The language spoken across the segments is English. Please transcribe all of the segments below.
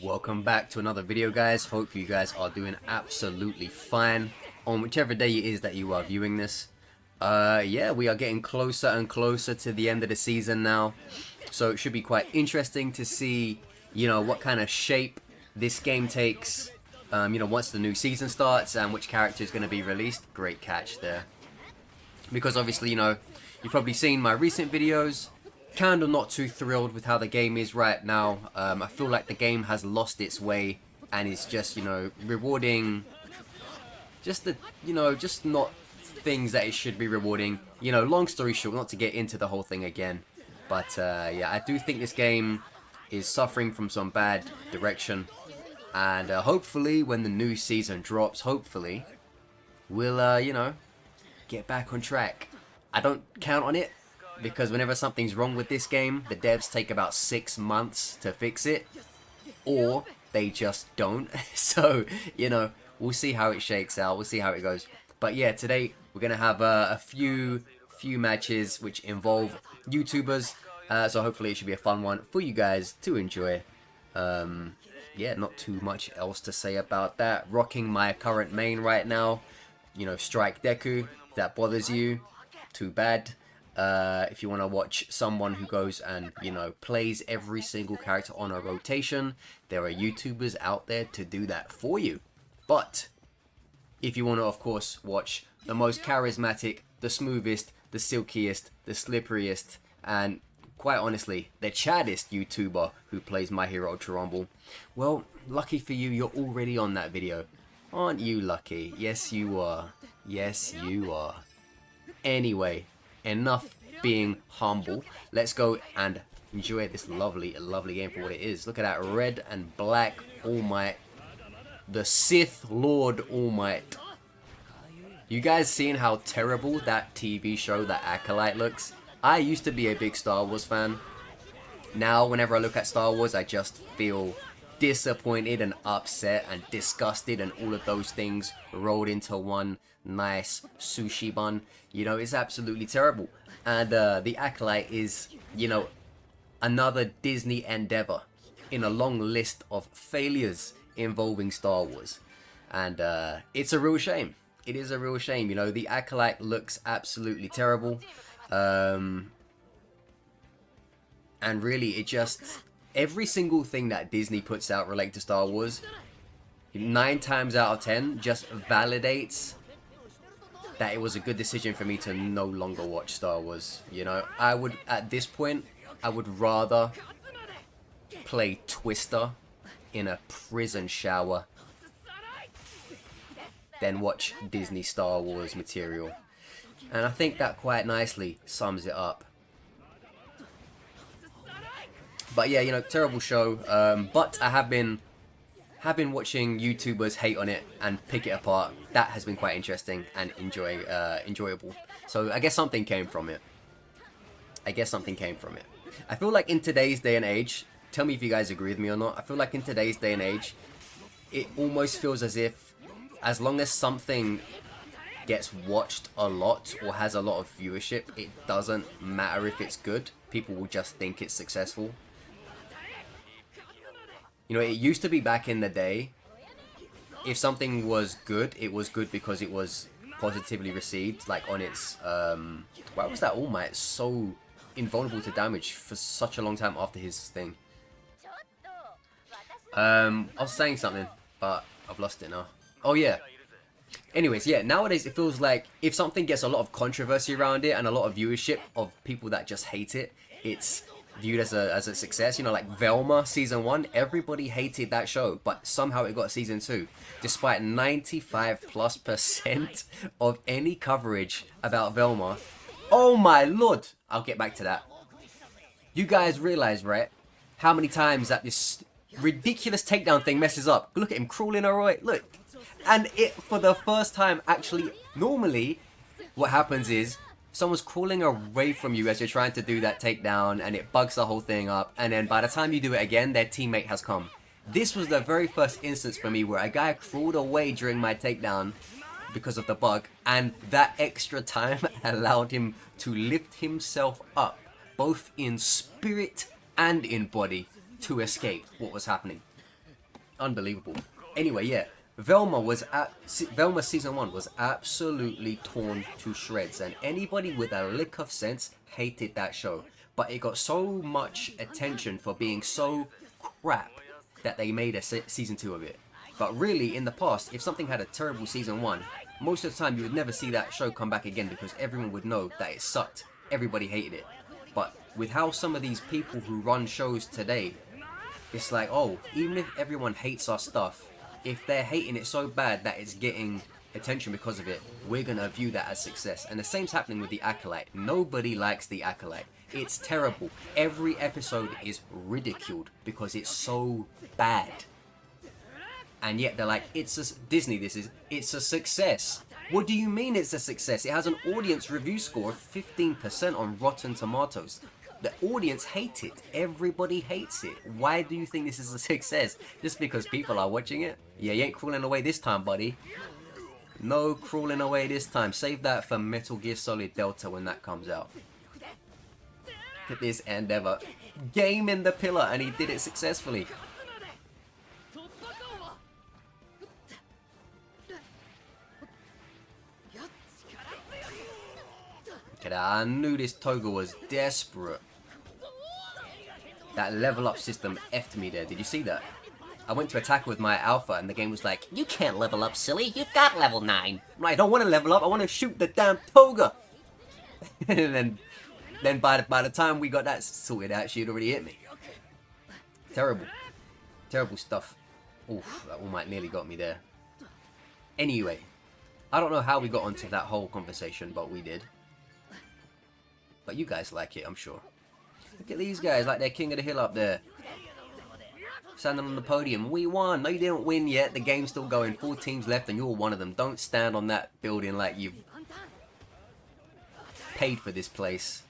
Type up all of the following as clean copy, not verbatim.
Welcome back to another video, guys. Hope you guys are doing absolutely fine on whichever day it is that you are viewing this. Yeah, we are getting closer and closer to the end of the season now, so it should be quite interesting to see, what kind of shape this game takes, once the new season starts and which character is going to be released. Great catch there. Because obviously, you've probably seen my recent videos. Kind of not too thrilled with how the game is right now. I feel like the game has lost its way and is just, rewarding just just not things that it should be rewarding. Long story short, not to get into the whole thing again, but yeah, I do think this game is suffering from some bad direction, and hopefully when the new season drops, hopefully we'll get back on track. I don't count on it, because whenever something's wrong with this game, the devs take about 6 months to fix it, or they just don't. So, we'll see how it shakes out, we'll see how it goes. But yeah, today we're gonna have a few matches which involve YouTubers, so hopefully it should be a fun one for you guys to enjoy. Yeah, not too much else to say about that. Rocking my current main right now, Strike Deku. If that bothers you, too bad. If you want to watch someone who goes and, plays every single character on a rotation, there are YouTubers out there to do that for you. But if you want to, of course, watch the most charismatic, the smoothest, the silkiest, the slipperiest, and quite honestly, the chaddest YouTuber who plays My Hero Ultra Rumble, well, lucky for you, you're already on that video. Aren't you lucky? Yes, you are. Yes, you are. Anyway, enough being humble. Let's go and enjoy this lovely game for what it is. Look at that red and black All Might. The Sith Lord All Might. You guys seen how terrible that TV show, The Acolyte, looks? I used to be a big Star Wars fan. Now, whenever I look at Star Wars, I just feel disappointed and upset and disgusted and all of those things rolled into one nice sushi bun. It's absolutely terrible. And The Acolyte is, another Disney endeavor in a long list of failures involving Star Wars. And it's a real shame. It is a real shame. The Acolyte looks absolutely terrible. And really, it just... every single thing that Disney puts out related to Star Wars, 9 times out of 10, just validates that it was a good decision for me to no longer watch Star Wars. I would, at this point, I would rather play Twister in a prison shower than watch Disney Star Wars material. And I think that quite nicely sums it up. But yeah, terrible show. But I have been watching YouTubers hate on it and pick it apart. That has been quite interesting and enjoyable. So I guess something came from it. I feel like in today's day and age, tell me if you guys agree with me or not, I feel like in today's day and age, it almost feels as if, as long as something gets watched a lot or has a lot of viewership, it doesn't matter if it's good. People will just think it's successful. It used to be back in the day, if something was good, it was good because it was positively received, like on its, why was that All Might so invulnerable to damage for such a long time after his thing? I was saying something, but I've lost it now. Oh yeah. Anyways, yeah, nowadays it feels like if something gets a lot of controversy around it and a lot of viewership of people that just hate it, it's viewed as a success. Like Velma season 1, everybody hated that show, but somehow it got season 2, despite 95+% of any coverage about Velma. Oh my lord, I'll get back to that. You guys realize, right, how many times that this ridiculous takedown thing messes up? Look at him crawling alright, look. And it, for the first time, actually, normally what happens is someone's crawling away from you as you're trying to do that takedown, and it bugs the whole thing up, and then by the time you do it again, their teammate has come. This was the very first instance for me where a guy crawled away during my takedown because of the bug, and that extra time allowed him to lift himself up, both in spirit and in body, to escape what was happening. Unbelievable. Anyway, yeah. Velma season 1 was absolutely torn to shreds, and anybody with a lick of sense hated that show. But it got so much attention for being so crap that they made a season 2 of it. But really, in the past, if something had a terrible season 1, most of the time you would never see that show come back again because everyone would know that it sucked. Everybody hated it. But with how some of these people who run shows today, it's like, oh, even if everyone hates our stuff, if they're hating it so bad that it's getting attention because of it, we're gonna view that as success. And the same's happening with the Acolyte. Nobody likes the Acolyte. It's terrible. Every episode is ridiculed because it's so bad. And yet they're like, it's a Disney, it's a success. What do you mean it's a success? It has an audience review score of 15% on Rotten Tomatoes. The audience hates it. Everybody hates it. Why do you think this is a success? Just because people are watching it? Yeah, you ain't crawling away this time, buddy. No crawling away this time. Save that for Metal Gear Solid Delta when that comes out. Look at this endeavor. Game in the pillar, and he did it successfully. Look at that. I knew this Toga was desperate. That level up system effed me there. Did you see that? I went to attack with my alpha and the game was like, you can't level up, silly. You've got level 9. I'm like, I don't want to level up. I want to shoot the damn Toga. And then by the time we got that sorted out, she had already hit me. Terrible. Terrible stuff. Oof, that All Might nearly got me there. Anyway, I don't know how we got onto that whole conversation, but we did. But you guys like it, I'm sure. Look at these guys, like they're king of the hill up there. Standing on the podium. We won. No, you didn't win yet. The game's still going. 4 teams left and you're one of them. Don't stand on that building like you've paid for this place.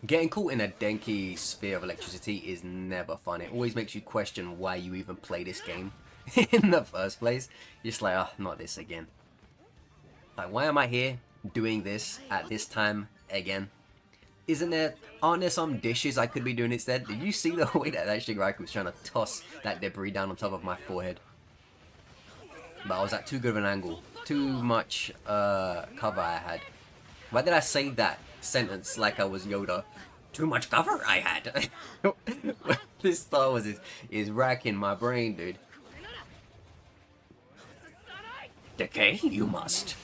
Getting caught in a Denki sphere of electricity is never fun. It always makes you question why you even play this game in the first place. You're just like, oh, not this again. Like, why am I here doing this at this time again? Aren't there some dishes I could be doing instead? Did you see the way that shigaraki was trying to toss that debris down on top of my forehead? But I was at too good of an angle. Too much cover I had. Why did I say that sentence like I was Yoda? Too much cover I had. This Star Wars is racking my brain, dude. Decay, you must.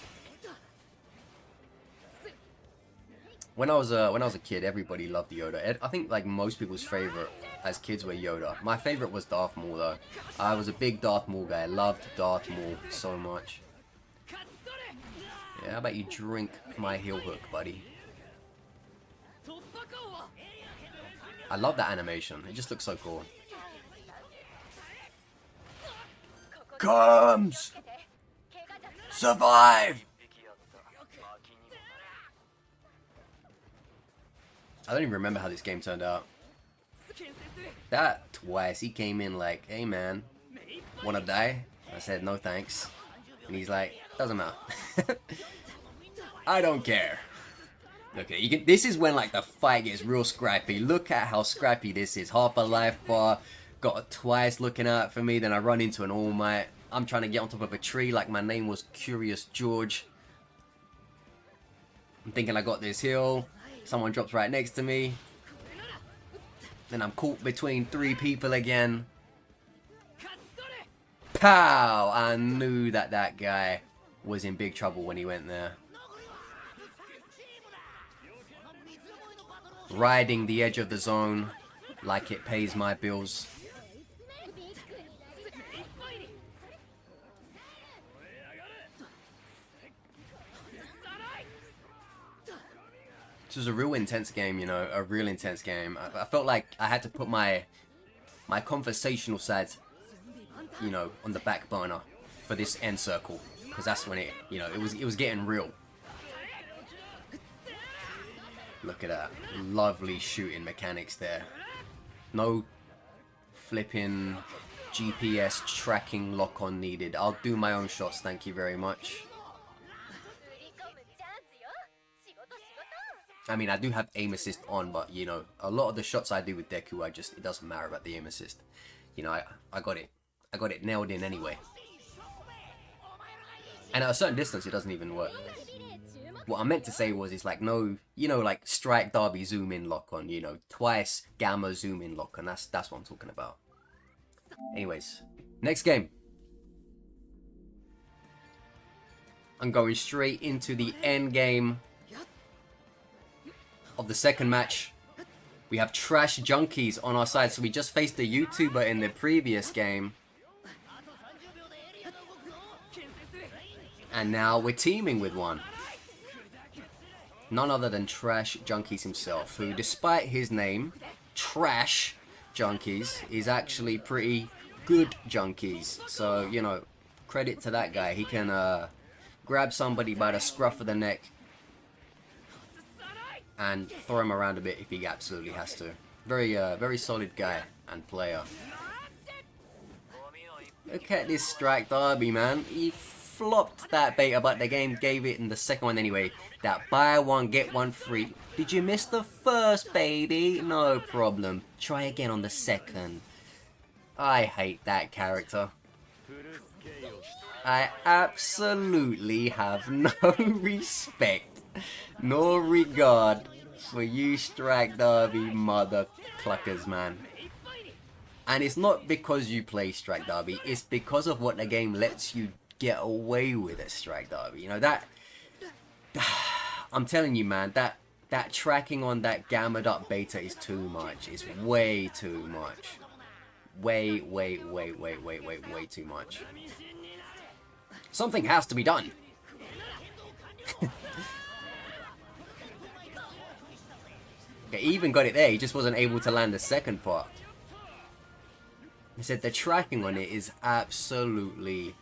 When I was a kid, everybody loved Yoda. I think like most people's favorite as kids were Yoda. My favorite was Darth Maul though. I was a big Darth Maul guy. I loved Darth Maul so much. Yeah, how about you drink my heel hook, buddy? I love that animation. It just looks so cool. Comes! Survive! I don't even remember how this game turned out. That twice, he came in like, hey man, wanna die? I said, no thanks. And he's like, doesn't matter. I don't care. Okay, this is when like the fight gets real scrappy. Look at how scrappy this is. Half a life bar, got a twice looking out for me, then I run into an All Might. I'm trying to get on top of a tree like my name was Curious George. I'm thinking I got this hill. Someone drops right next to me. Then I'm caught between 3 people again. Pow! I knew that guy was in big trouble when he went there. Riding the edge of the zone like it pays my bills. This was a real intense game, you know, a real intense game. I felt like I had to put my conversational side, you know, on the back burner for this end circle, because that's when it was getting real. Look at that, lovely shooting mechanics there. No flipping GPS tracking lock-on needed. I'll do my own shots, thank you very much. I mean, I do have aim assist on, but you know, a lot of the shots I do with Deku, it doesn't matter about the aim assist. You know, I got it nailed in anyway. And at a certain distance, it doesn't even work. What I meant to say was, it's like no, you know, like strike derby zoom in lock on, you know, twice gamma zoom in lock on. That's what I'm talking about. Anyways, next game. I'm going straight into the end game of the second match. We have TrashJunkies on our side, so we just faced a YouTuber in the previous game. And now we're teaming with one. None other than TrashJunkies himself, who, despite his name, TrashJunkies, is actually pretty good junkies. So, you know, credit to that guy. He can grab somebody by the scruff of the neck and throw him around a bit if he absolutely has to. Very solid guy and player. Look at this strike derby, man. He flopped that beta, but the game gave it in the second one anyway. That buy one, get one free. Did you miss the first, baby? No problem. Try again on the second. I hate that character. I absolutely have no respect nor regard for you strike derby mother cluckers, man. And it's not because you play strike derby, it's because of what the game lets you get away with at strike derby. You know, that I'm telling you, man, that tracking on that gammaed up beta is too much. It's way too much. Way too much. Something has to be done. Okay, he even got it there, he just wasn't able to land the second part. He said the tracking on it is absolutely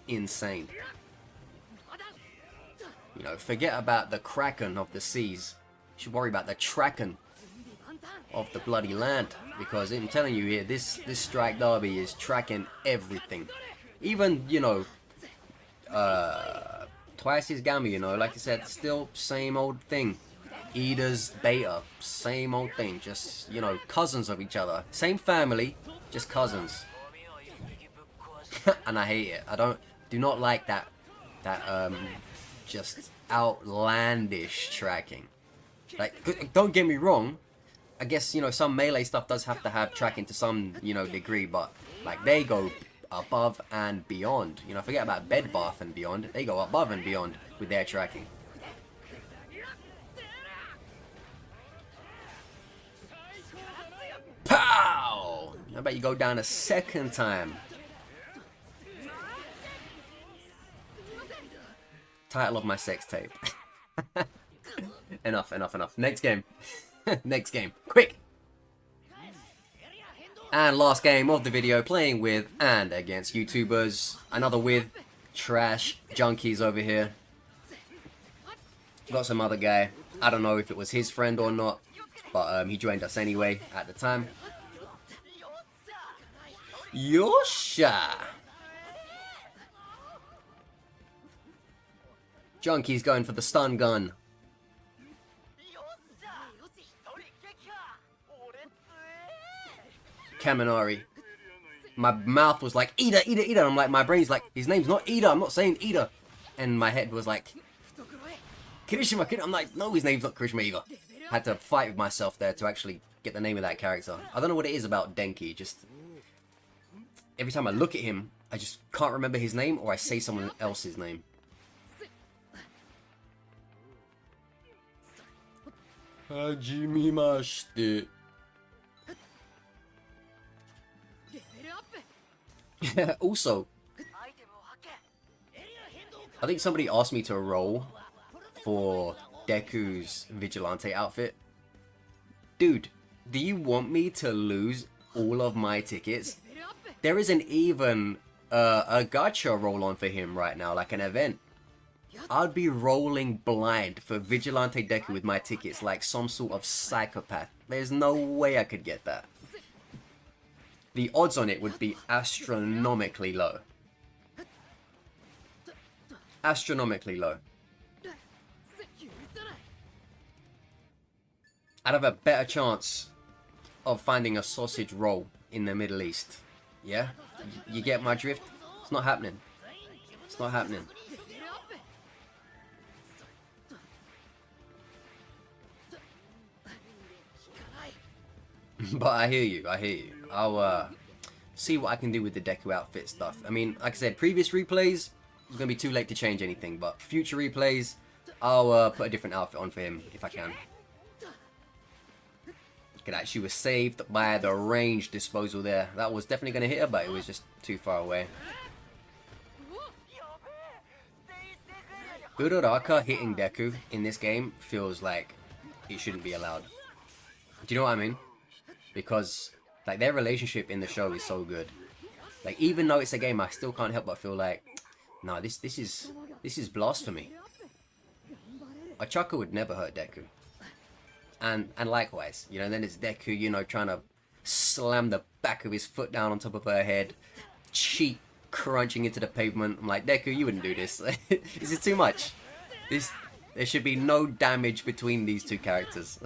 insane. You know, forget about the kraken of the seas. You should worry about the tracken of the bloody land. Because I'm telling you here, this strike derby is tracking everything. Even, you know, twice his gamma, you know, like I said, still same old thing. Ida's beta, same old thing, just, you know, cousins of each other. Same family, just cousins. And I hate it. Do not like that just outlandish tracking. Like, don't get me wrong, I guess, you know, some melee stuff does have to have tracking to some, you know, degree, but like they go above and beyond. You know, forget about bed bath and beyond. They go above and beyond with their tracking. Pow! How about you go down a second time? Title of my sex tape. Enough. Next game. Next game. Quick! And last game of the video, playing with and against YouTubers. Another with TrashJunkies over here. Got some other guy. I don't know if it was his friend or not, but he joined us anyway at the time. Yosha! Junkies going for the stun gun. Kaminari. My mouth was like, Ida. And I'm like, my brain's like, his name's not Ida, I'm not saying Ida. And my head was like, Kirishima. I'm like, no, his name's not Kirishima either. Had to fight with myself there to actually get the name of that character. I don't know what it is about Denki, just every time I look at him, I just can't remember his name, or I say someone else's name. Hajimimashite. Also, I think somebody asked me to roll for Deku's vigilante outfit. Dude, do you want me to lose all of my tickets? There isn't even a gacha roll on for him right now, like an event. I'd be rolling blind for vigilante Deku with my tickets like some sort of psychopath. There's no way I could get that. The odds on it would be astronomically low. Astronomically low. I'd have a better chance of finding a sausage roll in the Middle East. Yeah? You get my drift? It's not happening. It's not happening. But I hear you, I hear you. I'll see what I can do with the Deku outfit stuff. I mean, like I said, previous replays, it's gonna be too late to change anything, but future replays, I'll put a different outfit on for him if I can. Look at that, she was saved by the range disposal there. That was definitely gonna hit her, but it was just too far away. Uraraka hitting Deku in this game feels like it shouldn't be allowed. Do you know what I mean? Because like their relationship in the show is so good. Like even though it's a game, I still can't help but feel like, no, this is blasphemy. Ochako would never hurt Deku. And likewise, you know, then it's Deku, you know, trying to slam the back of his foot down on top of her head, cheek crunching into the pavement. I'm like, Deku, you wouldn't do this. This is too much. There should be no damage between these two characters.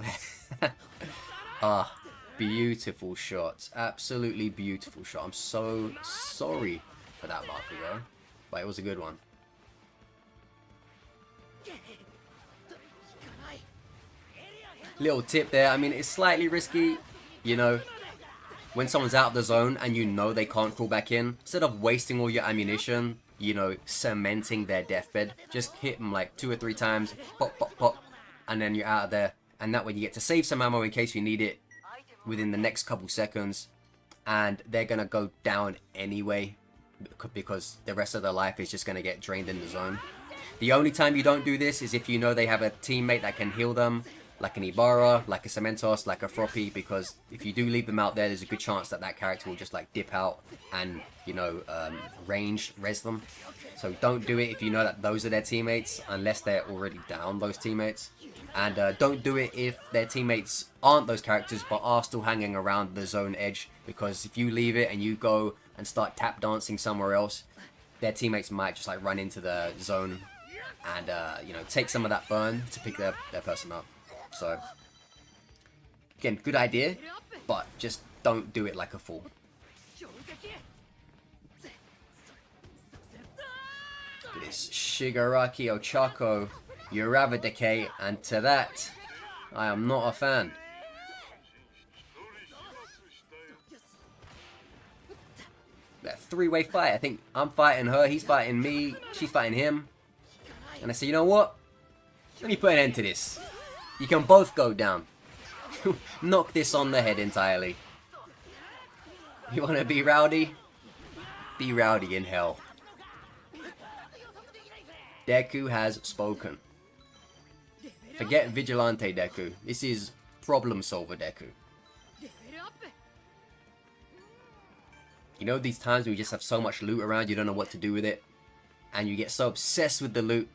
Ah, beautiful shot. Absolutely beautiful shot. I'm so sorry for that, Bakugo. But it was a good one. Little tip there. I mean, it's slightly risky, you know, when someone's out of the zone and you know they can't crawl back in. Instead of wasting all your ammunition, you know, cementing their deathbed, just hit them like 2 or 3 times, pop, pop, pop, and then you're out of there. And that way you get to save some ammo in case you need it within the next couple seconds. And they're going to go down anyway because the rest of their life is just going to get drained in the zone. The only time you don't do this is if you know they have a teammate that can heal them, like an Ibarra, like a Cementos, like a Froppy, because if you do leave them out there, there's a good chance that that character will just like dip out and, you know, res them. So don't do it if you know that those are their teammates, unless they're already down those teammates. And don't do it if their teammates aren't those characters, but are still hanging around the zone edge, because if you leave it and you go and start tap dancing somewhere else, their teammates might just like run into the zone and, you know, take some of that burn to pick their person up. So, again, good idea, but just don't do it like a fool. Look at this. Shigaraki Ochako, Urava Decay, and to that, I am not a fan. That 3-way fight, I think I'm fighting her, he's fighting me, she's fighting him. And I say, you know what? Let me put an end to this. You can both go down. Knock this on the head entirely. You want to be rowdy? Be rowdy in hell. Deku has spoken. Forget Vigilante Deku. This is Problem Solver Deku. You know these times where you just have so much loot around, you don't know what to do with it? And you get so obsessed with the loot,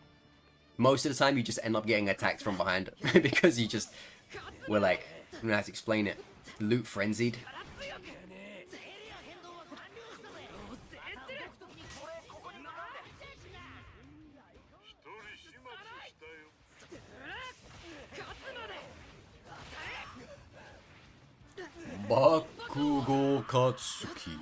most of the time you just end up getting attacked from behind. Because you just were like, I'm gonna have to explain it, loot frenzied. Bakugo Katsuki.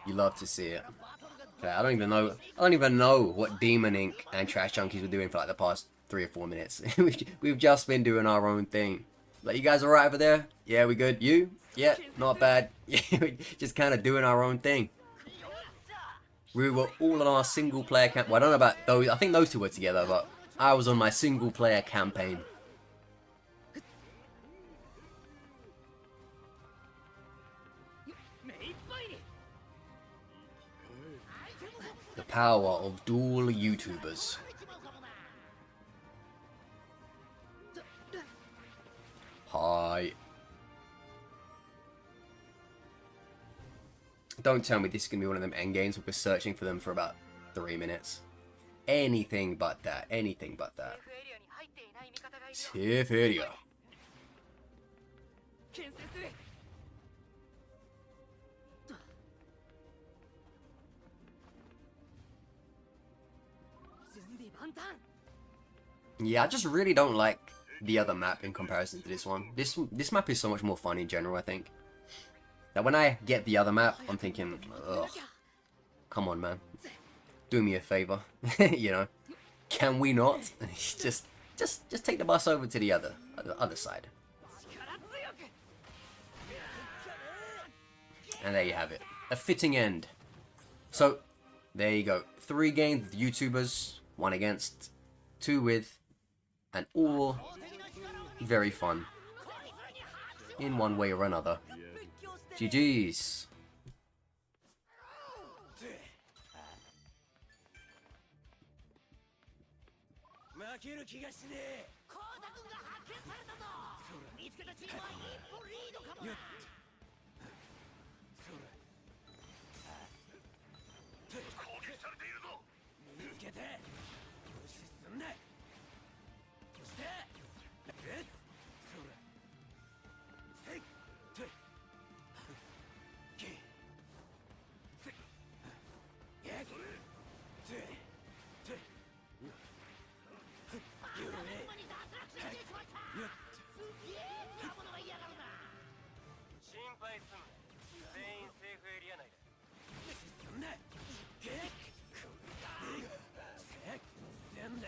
You love to see it. Okay, I don't even know what Demon Inc. and TrashJunkies were doing for like the past 3 or 4 minutes. We've just been doing our own thing. Like, you guys alright over there? Yeah, we good? You? Yeah, not bad. Just kind of doing our own thing. We were all on our single player camp. Well, I don't know about those. I think those two were together, but I was on my single player campaign. The power of dual YouTubers. Hi. Don't tell me this is going to be one of them endgames. We're searching for them for about 3 minutes. Anything but that. Anything but that. Safe area. Yeah, I just really don't like the other map in comparison to this one. This map is so much more fun in general, I think. That when I get the other map, I'm thinking, ugh, come on, man, do me a favor, you know? Can we not? just take the bus over to the other side. And there you have it, a fitting end. So there you go, 3 games with YouTubers, 1 against, 2 with, and all very fun in one way or another. GG's. 負ける気がしねえ。コウタ君が発見されたぞ。見つけたチームは一歩リードかもな。攻撃されているぞ。見つけて無視すんな。そしてそらせいてけせやけて心配すんな。全員セーフエリア内だ。そんなゲッせんで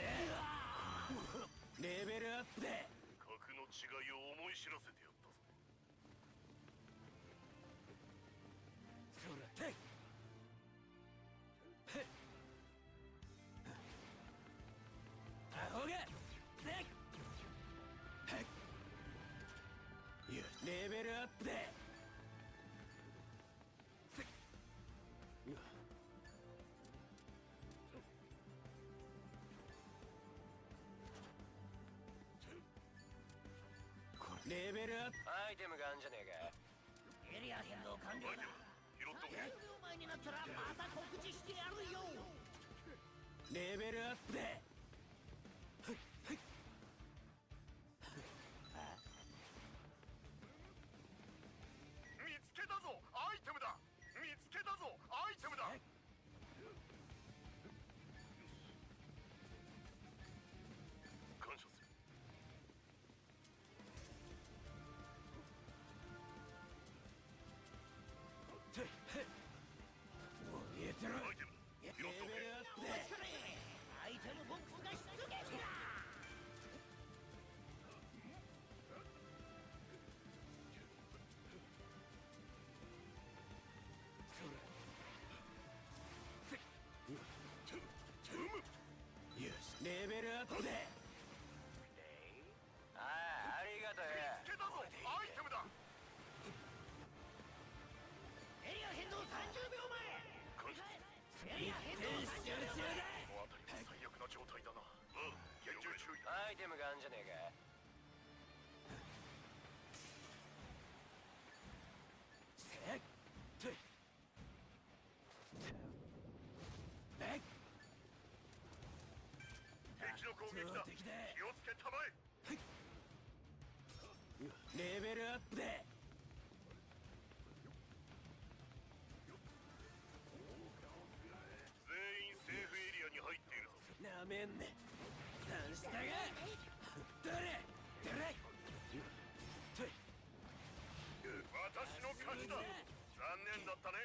レベルアップで格の違いを思い知らせてやったぞ。そらてアホがレベルアップでレベルアップアイテムがあんじゃねえか。エリア変動完了だ。30秒前になったらまた告知してやるよ。レベルアップで見つけたぞアイテムだ。見つけたぞアイテムだ。感謝する。見えてる。アイテムだ。レベルアップでアイテムボックスが出現だ。よしレベルアップでありがとう。見つけたぞアイテムだ。エリア変動30秒前。エリア変動30秒前。この辺りは最悪な状態だな。厳重注意。アイテムがあんじゃねえか。せっと敵の攻撃だ。気をつけたまえ。レベルアップで全員セーフエリアに入っているぞ。なめんね。三下がどれどれ私の勝ちだ。残念だったね。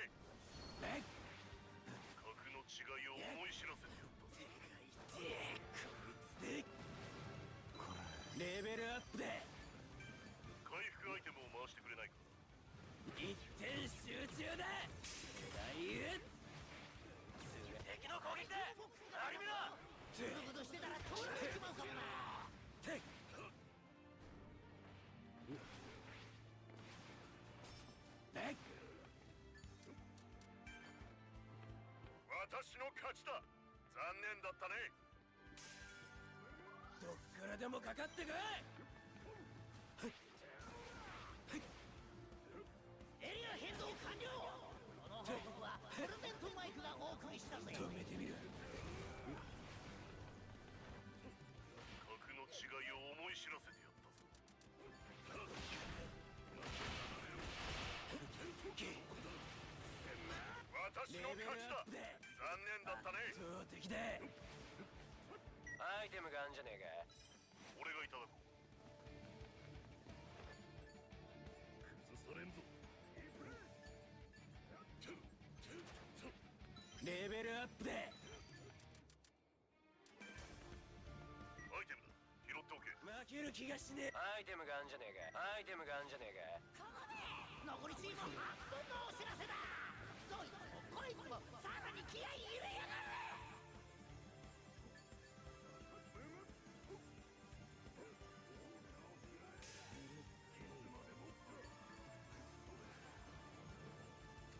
格の違いを思い知らせてやったぞ。レベルアップで回復アイテムを回してくれないか。一点集中だ。敵の攻撃だ。張り見ろ。グルグルしてたら通られちまうかもな。私の勝ちだ。残念だったね。どっからでもかかってこい。エリア変動完了。この報告はプレゼントマイクがお送りしたぜ。止めてみる。格の違いを思い知らせてやったぞ。私の勝ちだ。残念だったね。そう敵だ。アイテムがあんじゃねえか。俺がいただこう。崩されんぞ。レベルアップだ。アイテムだ。拾っておけ。負ける気がしねえ。アイテムがあんじゃねえか。アイテムがあんじゃねえか。ここで残りチーム半分のお知らせだ。どいつもこいつもさらに気合い入れやがれ。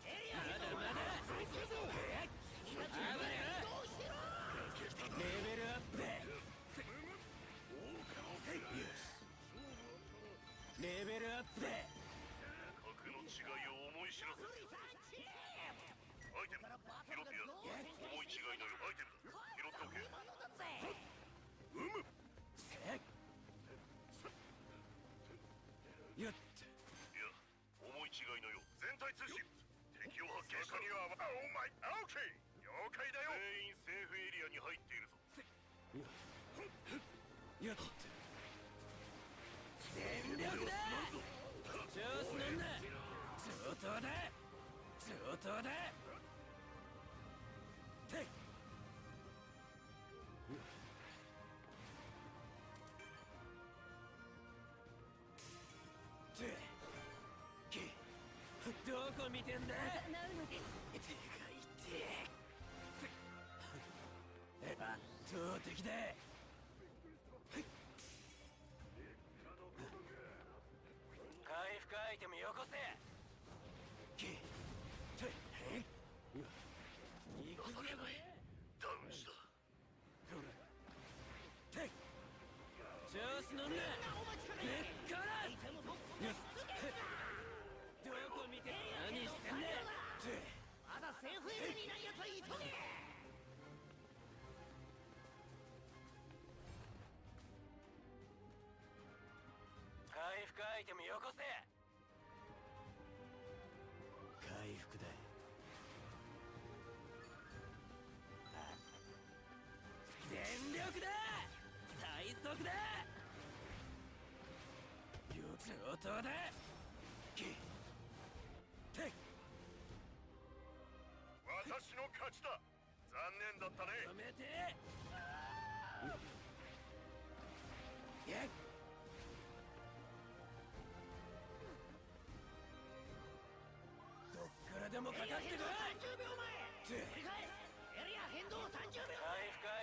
エリアまだまだ最終ぞ。どうしろ。レベルアップだ。レベルアップだ。格の違いを思い知らせ。アイテム拾ってやる。思い違いのよ。アイテムだ。拾っておけ。よっいや、思い違いのよ。全体通信。敵を発見したにはお前、オーケー。了解だよ。全員セーフエリアに入っているぞ。よっ全力だ。調子乗んな。上等だ。上等だ。てっどこ見てんだ。でかいって圧倒的だ。回復アイテムよこせ。行くぜ。ダウンした。てっ調子乗んな。ぶっからどこ見て何してんだ。まだセーフエリアにいないやつは急げ。回復アイテムよこせ。回復だ。全力だ。最速だ。上等だ。てっ私の勝ちだ。残念だったね。止めて。やっどっからでもかかってこい。30秒前。繰り返す。エリア変動30秒。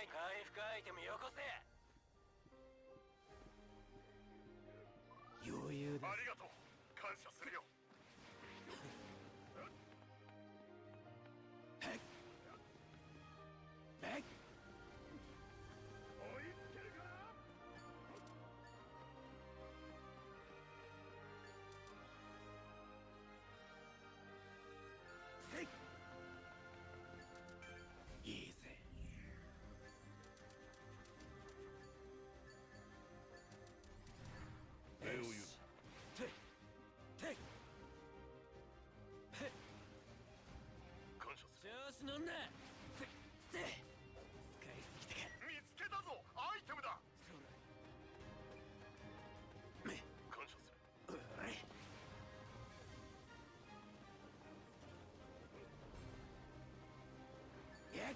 回復アイテムよこせ。余裕だ。ありがとう。感謝するよ。えっ追いつけるかな。せいいいぜ。礼を言う。てっ感謝する。調子乗んな。使いすぎたか。見つけたぞ。アイテムだ。そう感謝する。だ。やっ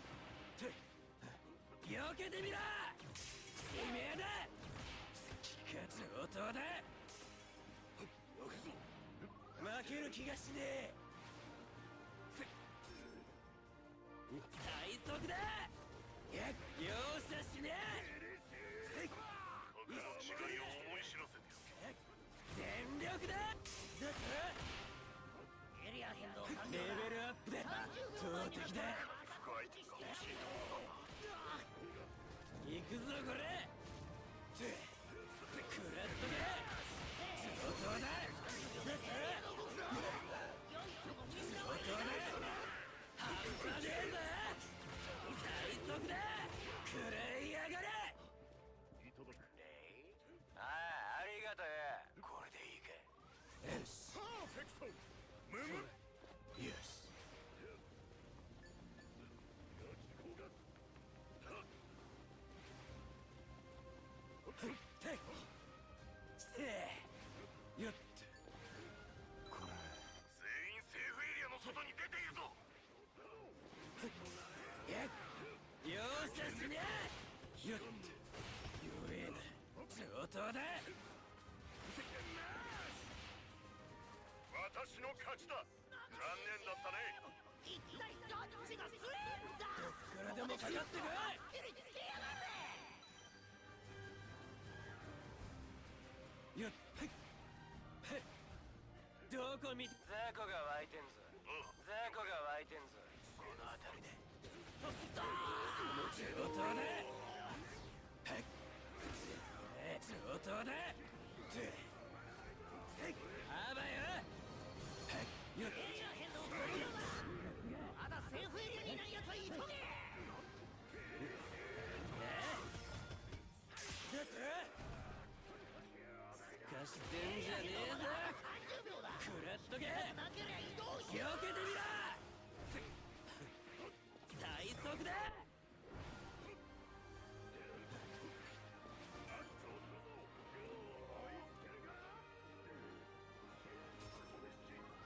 避けてみろ。てめえだ。気が上等だ。負ける気がしねえ。最速だ。やっ容赦しねえ。格の違いを思い知らせてやる。全力だ。だとエリア変動30レ秒。ベルアップだ。圧倒的だ。深い敵が欲しいと行くぞこれ。クラッドだ。上等だ。上等だ。半端ねえぞ。最速だ。食らいやがれ。いただく。ありがとう。これでいいか。よし。パーフェクト。ムム。よし。ねえ。よっと弱えな上等だ。私の勝ちだ。残念だったね。一体どっちが強えんだ。どっからでもかかってこい。切りつけやがれ。よっはいはい。どこ見て雑魚が湧いてんぞ。雑魚が湧いてんぞ。この辺りで上等だ。はい上等だ。あばよ。はいよっエリア変動完了だ。まだセーフエリアにいないやつは急げ。だってすかしてんじゃねえぞ。 30秒だ。食らっとけ。なけりゃ移動しろ。避けてみろ。最速だ。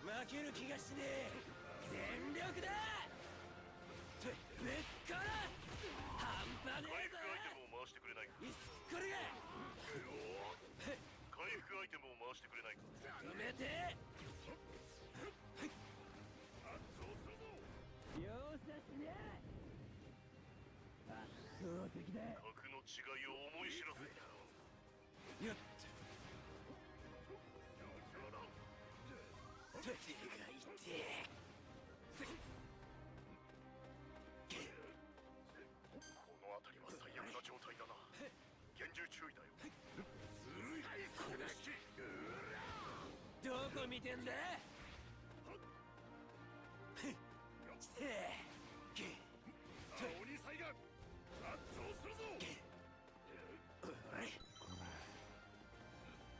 負ける気がしねえ。全力だ。めっから半端ねえぞ。回復アイテムを回してくれないか。いっこれが回復アイテムを回してくれないか。止めて。容赦しねえ。圧倒的だ。格の違いを思い知らせ。よっ手が痛え。この辺りは最悪な状態だな。厳重注意だよ。どこ見てんだ。せえ鬼才が圧倒するぞ。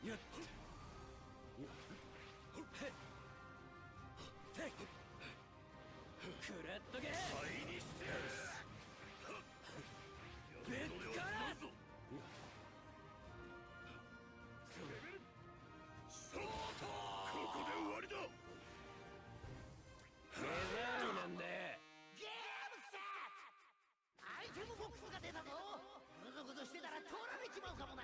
よっ食らっとけ。倍にしてやる。ぶっからす。ここで終わりだ。目障りなんだよ。ゲームセット。アイテムボックスが出たぞ。ぐずぐずしてたら取られちまうかもな。